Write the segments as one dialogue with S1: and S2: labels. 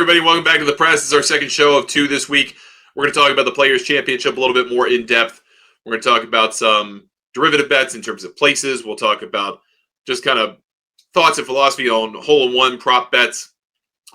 S1: everybody. Welcome back to the press. This is our second show of two this week. We're going to talk about the Players' Championship a little bit more in depth. We're going to talk about some derivative bets in terms of places. We'll talk about just kind of thoughts and philosophy on hole-in-one prop bets,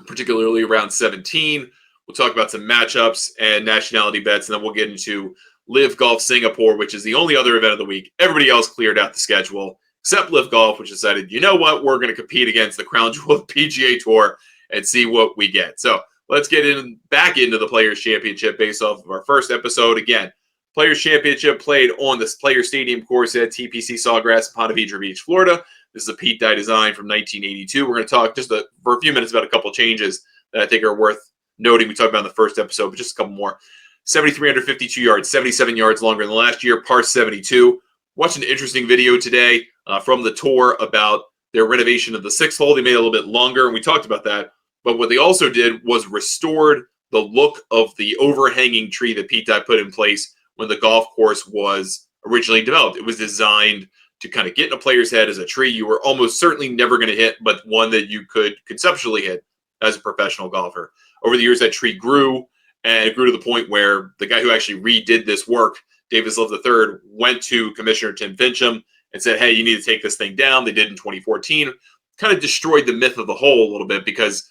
S1: particularly around 17. We'll talk about some matchups and nationality bets, and then we'll get into LIV Golf Singapore, which is the only other event of the week. Everybody else cleared out the schedule, except LIV Golf, which decided, you know what, we're going to compete against the crown jewel of the PGA Tour and see what we get. So let's get back into the Players' Championship based off of our first episode. Again, Players' Championship played on the Players Stadium course at TPC Sawgrass in Ponte Vedra Beach, Florida. This is a Pete Dye design from 1982. We're going to talk just for a few minutes about a couple changes that I think are worth noting. We talked about in the first episode, but just a couple more. 7,352 yards, 77 yards longer than last year, par 72. Watched an interesting video today from the tour about their renovation of the sixth hole. They made it a little bit longer, and we talked about that. But what they also did was restored the look of the overhanging tree that Pete Dye put in place when the golf course was originally developed. It was designed to kind of get in a player's head as a tree you were almost certainly never going to hit, but one that you could conceptually hit as a professional golfer. Over the years, that tree grew, and it grew to the point where the guy who actually redid this work, Davis Love III, went to Commissioner Tim Fincham and said, hey, you need to take this thing down. They did in 2014. Kind of destroyed the myth of the hole a little bit because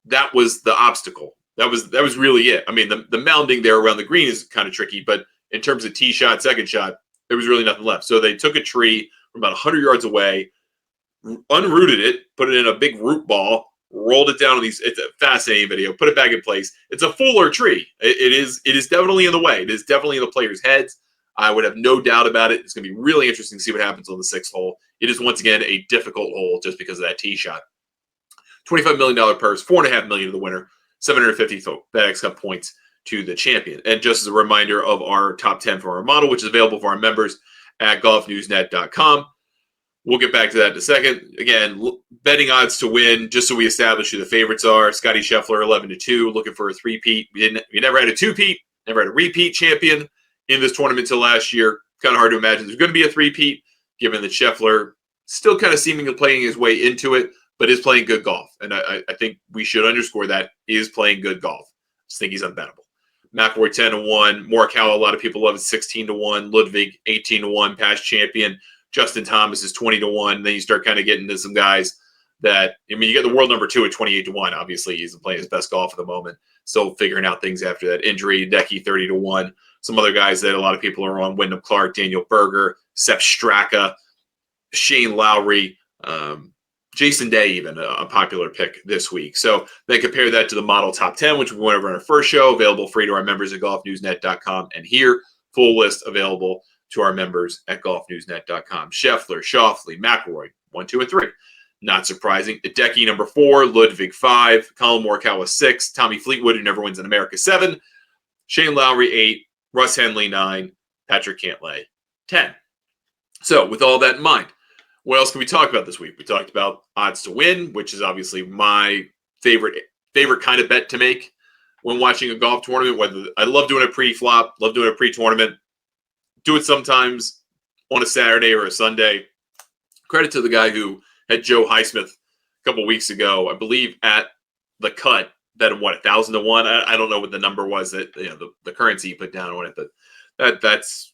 S1: that was the obstacle. That was really it. I mean, the mounding there around the green is kind of tricky, but in terms of tee shot, second shot, there was really nothing left. So they took a tree from about 100 yards away, unrooted it, put it in a big root ball, rolled it down on these. It's a fascinating video. Put it back in place. It's a fuller tree. It is definitely in the way. It is definitely in the players' heads. I would have no doubt about it. It's going to be really interesting to see what happens on the sixth hole. It is once again a difficult hole just because of that tee shot. $25 million purse, $4.5 million to the winner, 750 FedEx Cup points to the champion. And just as a reminder of our top 10 for our model, which is available for our members at golfnewsnet.com. We'll get back to that in a second. Again, betting odds to win, just so we establish who the favorites are. Scotty Scheffler, 11-2, looking for a three-peat. We never had a two-peat, never had a repeat champion in this tournament until last year. Kind of hard to imagine there's going to be a three-peat, given that Scheffler still kind of seemingly playing his way into it, but is playing good golf. And I think we should underscore that. He is playing good golf. I just think he's unbettable. McIlroy 10-1. Morikawa, a lot of people love it, 16-1. Ludwig, 18-1, past champion. Justin Thomas is 20-1. Then you start kind of getting into some guys that, I mean, you get the world number 2 at 28-1. Obviously, he's playing his best golf at the moment. Still figuring out things after that injury. Decky, 30-1. Some other guys that a lot of people are on: Wyndham Clark, Daniel Berger, Sepp Straka, Shane Lowry, Jason Day, even a popular pick this week. So then compare that to the model top 10, which we went over in our first show, available free to our members at golfnewsnet.com. And here, full list available to our members at golfnewsnet.com. Scheffler, Schauffele, McIlroy, 1, 2, and 3. Not surprising. Hideki, number 4. Ludwig, 5. Colin Morikawa, 6. Tommy Fleetwood, who never wins in America, 7. Shane Lowry, 8. Russ Henley, 9. Patrick Cantlay, 10. So with all that in mind, what else can we talk about this week? We talked about odds to win, which is obviously my favorite kind of bet to make when watching a golf tournament. Whether I love doing a pre-flop, love doing a pre-tournament, do it sometimes on a Saturday or a Sunday. Credit to the guy who had Joe Highsmith a couple weeks ago, I believe, at the cut, bet him 1,000-1. I don't know what the number was that the currency he put down on it, but that's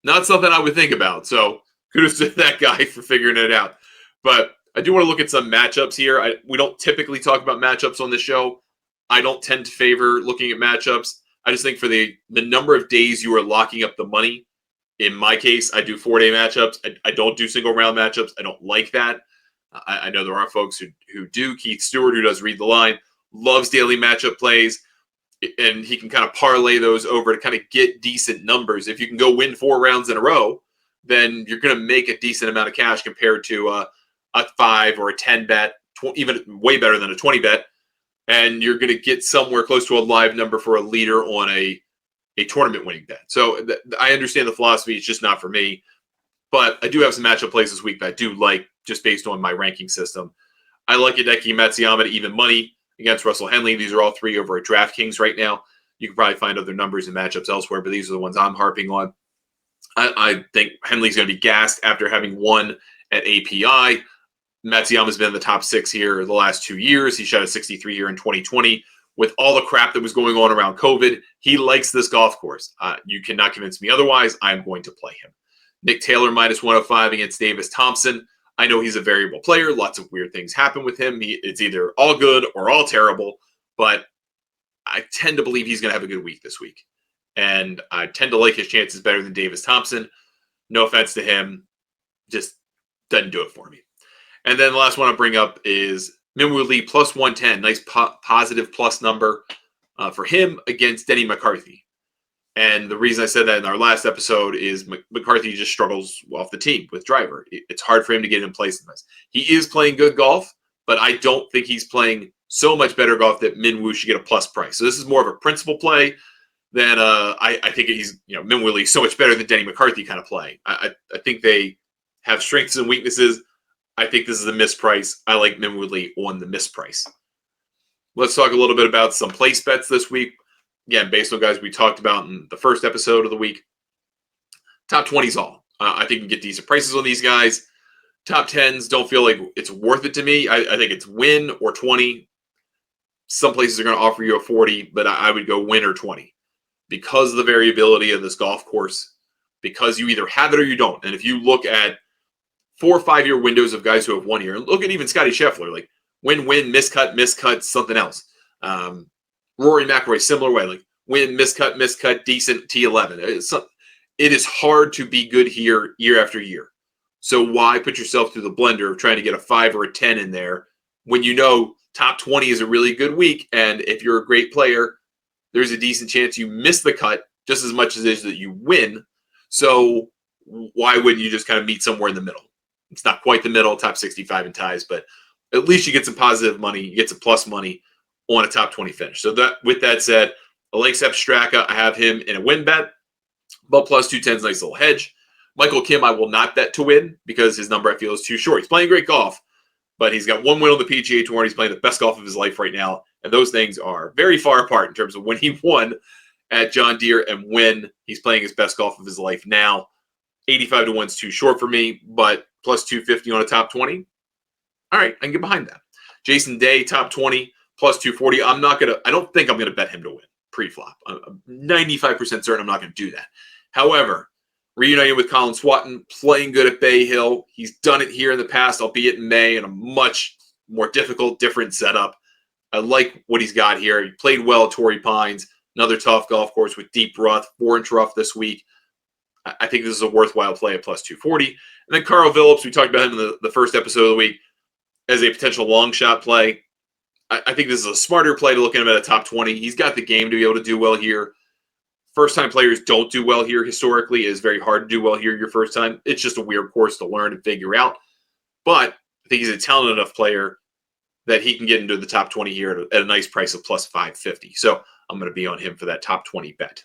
S1: not something I would think about. So kudos to that guy for figuring it out. But I do want to look at some matchups here. We don't typically talk about matchups on this show. I don't tend to favor looking at matchups. I just think for the number of days you are locking up the money, in my case, I do 4-day matchups. I don't do single round matchups. I don't like that. I know there are folks who do. Keith Stewart, who does Read the Line, loves daily matchup plays, and he can kind of parlay those over to kind of get decent numbers. If you can go win 4 rounds in a row, then you're going to make a decent amount of cash compared to a 5 or a 10 bet, even way better than a 20 bet. And you're going to get somewhere close to a live number for a leader on a tournament winning bet. So I understand the philosophy. It's just not for me. But I do have some matchup plays this week that I do like just based on my ranking system. I like Hideki Matsuyama to even money against Russell Henley. These are all 3 over at DraftKings right now. You can probably find other numbers and matchups elsewhere, but these are the ones I'm harping on. I think Henley's going to be gassed after having won at API. Matsuyama's been in the top 6 here the last 2 years. He shot a 63 here in 2020 with all the crap that was going on around COVID, he likes this golf course. You cannot convince me otherwise. I'm going to play him. Nick Taylor minus 105 against Davis Thompson. I know he's a variable player. Lots of weird things happen with him. It's either all good or all terrible, but I tend to believe he's going to have a good week this week. And I tend to like his chances better than Davis Thompson. No offense to him. Just doesn't do it for me. And then the last one I'll bring up is Minwoo Lee plus 110. Nice positive plus number for him against Denny McCarthy. And the reason I said that in our last episode is McCarthy just struggles off the team with driver. It's hard for him to get in place in this. He is playing good golf, but I don't think he's playing so much better golf that Minwoo should get a plus price. So this is more of a principal play than I think he's, Minwoo Lee so much better than Denny McCarthy kind of play. I think they have strengths and weaknesses. I think this is a misprice. I like Minwoo Lee on the misprice. Let's talk a little bit about some place bets this week. Again, based on guys we talked about in the first episode of the week. Top 20s all. I think you can get decent prices on these guys. Top 10s don't feel like it's worth it to me. I think it's win or 20. Some places are going to offer you a 40, but I would go win or 20 because of the variability of this golf course, because you either have it or you don't. And if you look at 4 or 5 year windows of guys who have won here, and look at even Scotty Scheffler, like win, miscut, something else. Rory McIlroy, similar way, like win, miscut, decent, T11. It is hard to be good here year after year. So why put yourself through the blender of trying to get a 5 or a 10 in there when you know top 20 is a really good week, and if you're a great player, there's a decent chance you miss the cut just as much as it is that you win. So why wouldn't you just kind of meet somewhere in the middle? It's not quite the middle, top 65 in ties, but at least you get some positive money, you get some plus money on a top 20 finish. So that, with that said, Alex Straka, I have him in a win bet, but plus 210 is a nice little hedge. Michael Kim, I will not bet to win because his number I feel is too short. He's playing great golf, but he's got 1 win on the PGA Tour, and he's playing the best golf of his life right now. And those things are very far apart in terms of when he won at John Deere and when he's playing his best golf of his life now. 85 to 1 is too short for me, but plus 250 on a top 20. All right, I can get behind that. Jason Day, top 20, plus 240. I don't think I'm going to bet him to win pre-flop. I'm 95% certain I'm not going to do that. However, reuniting with Colin Swatton, playing good at Bay Hill. He's done it here in the past, albeit in May, in a much more difficult, different setup. I like what he's got here. He played well at Torrey Pines, another tough golf course with deep rough, 4-inch rough this week. I think this is a worthwhile play at plus 240. And then Carl Phillips, we talked about him in the first episode of the week as a potential long shot play. I think this is a smarter play to look at him at a top 20. He's got the game to be able to do well here. First-time players don't do well here historically. It is very hard to do well here your first time. It's just a weird course to learn and figure out. But I think he's a talented enough player that he can get into the top 20 here at a nice price of plus 550. So I'm going to be on him for that top 20 bet.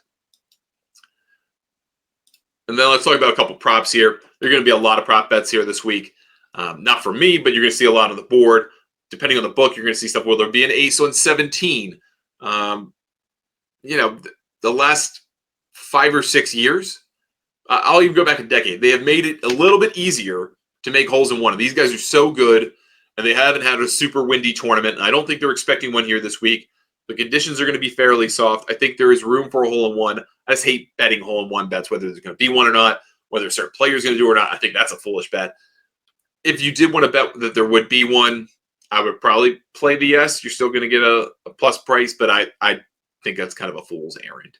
S1: And then let's talk about a couple props here. There are going to be a lot of prop bets here this week. Not for me, but you're going to see a lot on the board. Depending on the book, you're going to see stuff where there'll be an ace on 17. The last 5 or 6 years, I'll even go back a decade. They have made it a little bit easier to make holes in one. And these guys are so good, and they haven't had a super windy tournament. And I don't think they're expecting one here this week. The conditions are going to be fairly soft. I think there is room for a hole in one. I just hate betting hole in one bets, whether there's going to be one or not, whether a certain player is going to do it or not. I think that's a foolish bet. If you did want to bet that there would be one, I would probably play the yes. You're still going to get a plus price, but I think that's kind of a fool's errand.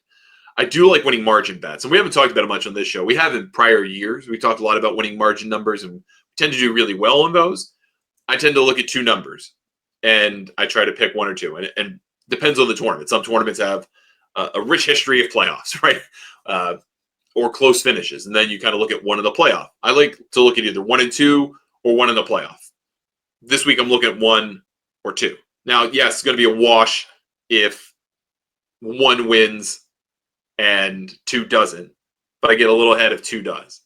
S1: I do like winning margin bets, and we haven't talked about it much on this show. We have in prior years. We talked a lot about winning margin numbers, and we tend to do really well on those. I tend to look at 2 numbers, and I try to pick 1 or 2, and depends on the tournament. Some tournaments have a rich history of playoffs, right? Or close finishes, and then you kind of look at 1 in the playoff. I like to look at either 1 and 2 or 1 in the playoff. This week, I'm looking at 1 or 2. Now, yes, it's going to be a wash if 1 wins and 2 doesn't, but I get a little ahead if 2 does.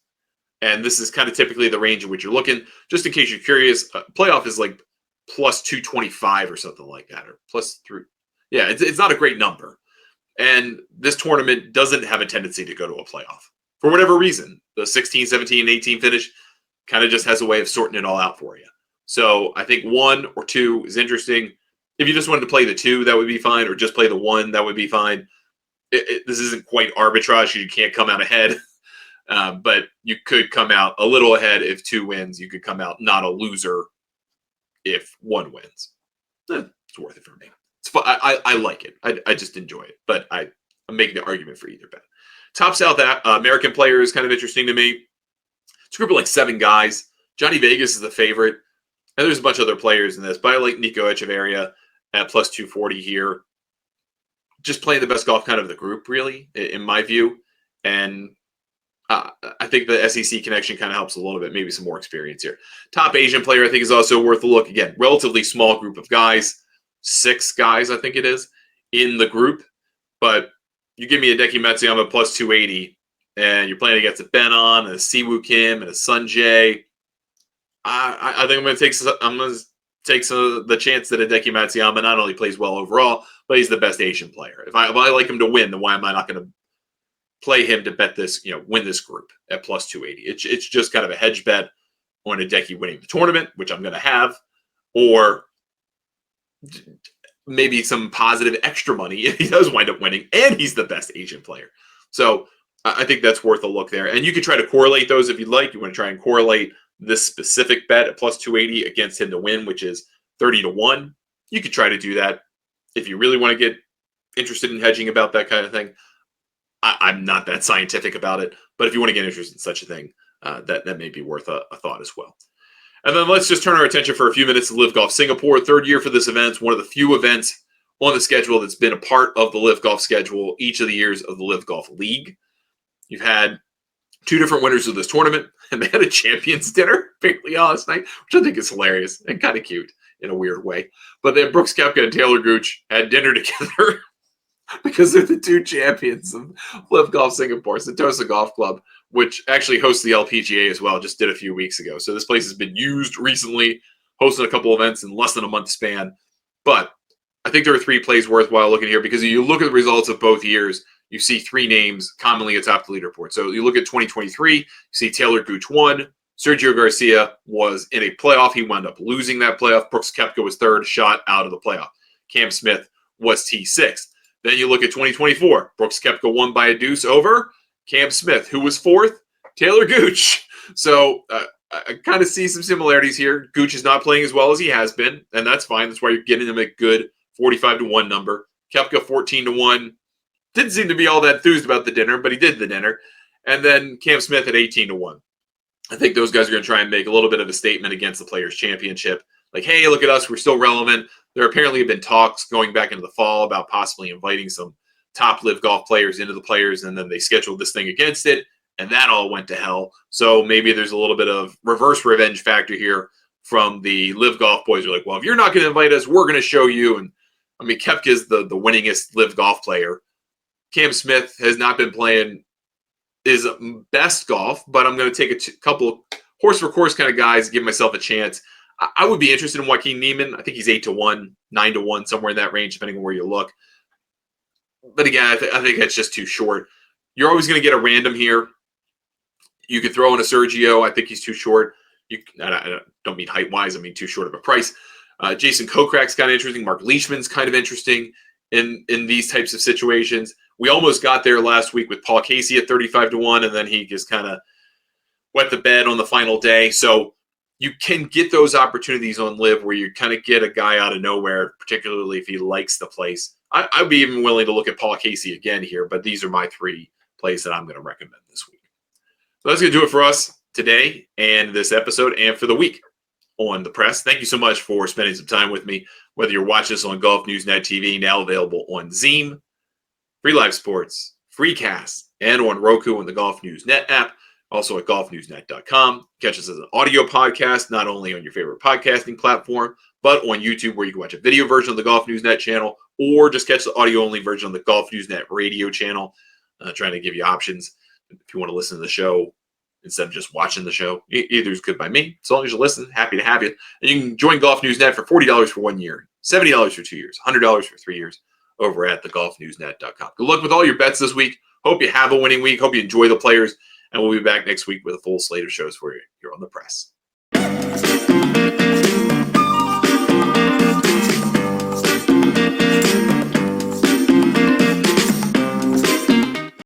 S1: And this is kind of typically the range in which you're looking. Just in case you're curious, playoff is like plus 225 or something like that, or plus 3. Yeah, it's not a great number. And this tournament doesn't have a tendency to go to a playoff for whatever reason. The 16, 17, and 18 finish kind of just has a way of sorting it all out for you. So I think 1 or 2 is interesting. If you just wanted to play the 2, that would be fine, or just play the 1, that would be fine. This isn't quite arbitrage. You can't come out ahead, but you could come out a little ahead if 2 wins. You could come out not a loser if 1 wins. It's worth it for me. I like it. I just enjoy it, but I'm making the argument for either bet. Top South American player is kind of interesting to me. It's a group of like 7 guys. Johnny Vegas is the favorite. And there's a bunch of other players in this, but I like Nico Echeverria at plus 240 here. Just playing the best golf kind of the group, really, in my view. And I think the SEC connection kind of helps a little bit, maybe some more experience here. Top Asian player, I think, is also worth a look. Again, relatively small group of guys. 6 guys, I think it is, in the group. But you give me a Hideki Matsuyama plus 280, and you're playing against a Benon, and a Siwoo Kim, and a Sun Jae. I think I'm going to take the chance that Hideki Matsuyama not only plays well overall, but he's the best Asian player. If I like him to win, then why am I not going to play him to bet this, win this group at plus 280? It's just kind of a hedge bet on Hideki winning the tournament, which I'm going to have, or maybe some positive extra money if he does wind up winning and he's the best Asian player. So I think that's worth a look there. And you can try to correlate those if you'd like. You want to try and correlate this specific bet at plus 280 against him to win, which is 30-1. You could try to do that if you really want to get interested in hedging about that kind of thing. I'm not that scientific about it, but if you want to get interested in such a thing, that may be worth a thought as well. And then let's just turn our attention for a few minutes to LIV Golf Singapore. 3rd year for this event. It's one of the few events on the schedule that's been a part of the LIV Golf schedule each of the years of the LIV Golf League. You've had 2 different winners of this tournament, and they had a champions dinner apparently last night, which I think is hilarious and kind of cute in a weird way. But then Brooks Koepka and Taylor Gooch had dinner together because they're the 2 champions of LIV Golf Singapore, Sentosa Golf Club, which actually hosts the LPGA as well, just did a few weeks ago. So this place has been used recently, hosted a couple events in less than a month span. But I think there are 3 plays worthwhile looking here because you look at the results of both years, you see 3 names commonly atop the leaderboard. So you look at 2023, you see Taylor Gooch won. Sergio Garcia was in a playoff. He wound up losing that playoff. Brooks Koepka was 3rd shot out of the playoff. Cam Smith was T6th. Then you look at 2024. Brooks Koepka won by a deuce over Cam Smith, who was 4th, Taylor Gooch. So I kind of see some similarities here. Gooch is not playing as well as he has been, and that's fine. That's why you're getting him a good 45-1 number. Koepka 14-1. Didn't seem to be all that enthused about the dinner, but he did the dinner. And then Cam Smith at 18-1. I think those guys are going to try and make a little bit of a statement against the Players' Championship. Like, hey, look at us. We're still relevant. There apparently have been talks going back into the fall about possibly inviting some top LIV Golf players into the Players, and then they scheduled this thing against it, and that all went to hell. So maybe there's a little bit of reverse revenge factor here from the LIV Golf boys. Are like, well, if you're not going to invite us, we're going to show you. And I mean, Koepka is the winningest LIV Golf player. Cam Smith has not been playing his best golf, but I'm going to take a couple horse for course kind of guys, give myself a chance. I would be interested in Joaquin Niemann. I think he's 8-1, 9-1, somewhere in that range, depending on where you look. But again, I think that's just too short. You're always going to get a random here. You could throw in a Sergio. I think he's too short. I don't mean height-wise. I mean too short of a price. Jason Kokrak's kind of interesting. Mark Leishman's kind of interesting in these types of situations. We almost got there last week with Paul Casey at 35-1, and then he just kind of wet the bed on the final day. So you can get those opportunities on LIV where you kind of get a guy out of nowhere, particularly if he likes the place. I'd be even willing to look at Paul Casey again here, but these are my 3 plays that I'm going to recommend this week. So that's going to do it for us today and this episode and for the week on The Press. Thank you so much for spending some time with me, whether you're watching this on Golf News Net TV, now available on Zeem, Free Live Sports, Freecast, and on Roku on the Golf News Net app, also at golfnewsnet.com. Catch us as an audio podcast, not only on your favorite podcasting platform, but on YouTube, where you can watch a video version of the Golf News Net channel, or just catch the audio-only version on the Golf News Net radio channel. Trying to give you options if you want to listen to the show instead of just watching the show. Either is good by me. As long as you listen, happy to have you. And you can join Golf News Net for $40 for 1 year, $70 for 2 years, $100 for 3 years over at thegolfnewsnet.com. Good luck with all your bets this week. Hope you have a winning week. Hope you enjoy the Players. And we'll be back next week with a full slate of shows for you here on The Press.